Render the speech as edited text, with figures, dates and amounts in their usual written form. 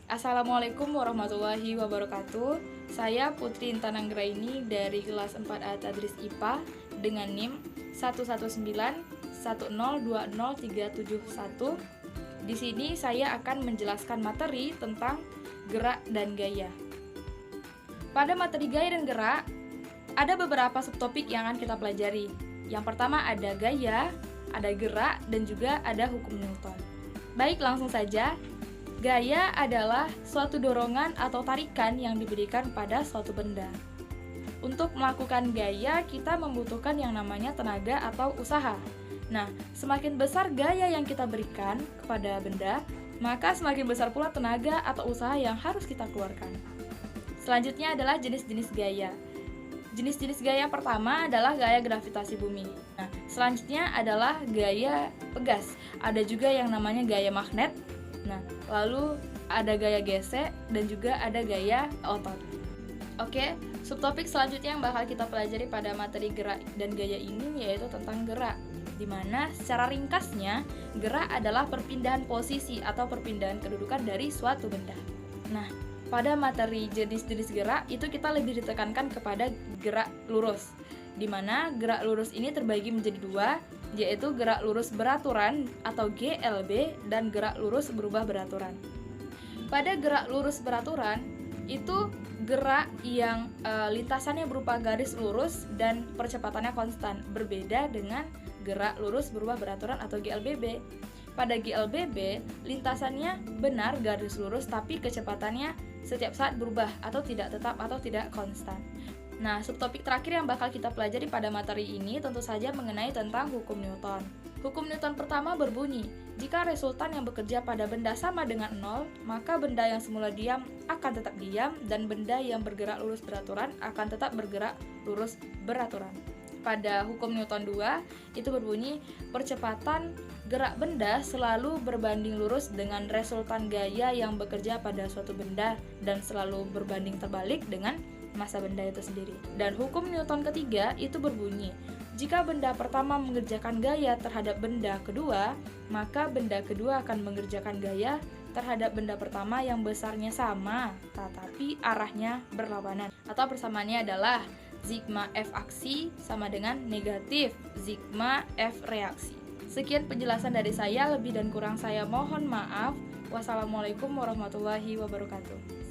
Assalamualaikum warahmatullahi wabarakatuh. Saya Putri Intan Anggraini dari kelas 4A Tadris IPA dengan NIM 11910203771. Di sini saya akan menjelaskan materi tentang gerak dan gaya. Pada materi gaya dan gerak, ada beberapa subtopik yang akan kita pelajari. Yang pertama ada gaya, ada gerak, dan juga ada hukum Newton. Baik, langsung saja. Gaya adalah suatu dorongan atau tarikan yang diberikan pada suatu benda. Untuk melakukan gaya, kita membutuhkan yang namanya tenaga atau usaha. Nah, semakin besar gaya yang kita berikan kepada benda, maka semakin besar pula tenaga atau usaha yang harus kita keluarkan. Selanjutnya adalah jenis-jenis gaya. Jenis-jenis gaya yang pertama adalah gaya gravitasi bumi. Nah, selanjutnya adalah gaya pegas. Ada juga yang namanya gaya magnet. Nah, lalu ada gaya gesek dan juga ada gaya otot. Oke, subtopik selanjutnya yang bakal kita pelajari pada materi gerak dan gaya ini yaitu tentang gerak. Dimana secara ringkasnya, gerak adalah perpindahan posisi atau perpindahan kedudukan dari suatu benda. Nah, pada materi jenis-jenis gerak itu kita lebih ditekankan kepada gerak lurus. Dimana gerak lurus ini terbagi menjadi dua, yaitu gerak lurus beraturan atau GLB dan gerak lurus berubah beraturan. Pada gerak lurus beraturan, itu gerak yang lintasannya berupa garis lurus dan percepatannya konstan, berbeda dengan gerak lurus berubah beraturan atau GLBB. Pada GLBB, lintasannya benar garis lurus tapi kecepatannya setiap saat berubah atau tidak tetap atau tidak konstan. Nah, subtopik terakhir yang bakal kita pelajari pada materi ini tentu saja mengenai tentang hukum Newton. Hukum Newton pertama berbunyi, jika resultan yang bekerja pada benda sama dengan 0, maka benda yang semula diam akan tetap diam dan benda yang bergerak lurus beraturan akan tetap bergerak lurus beraturan. Pada hukum Newton 2, itu berbunyi, percepatan gerak benda selalu berbanding lurus dengan resultan gaya yang bekerja pada suatu benda dan selalu berbanding terbalik dengan massa benda itu sendiri. Dan hukum Newton ketiga itu berbunyi, jika benda pertama mengerjakan gaya terhadap benda kedua, maka benda kedua akan mengerjakan gaya terhadap benda pertama yang besarnya sama, tetapi arahnya berlawanan. Atau persamaannya adalah sigma F aksi sama dengan negatif sigma F reaksi. Sekian penjelasan dari saya, lebih dan kurang saya mohon maaf. Wassalamualaikum warahmatullahi wabarakatuh.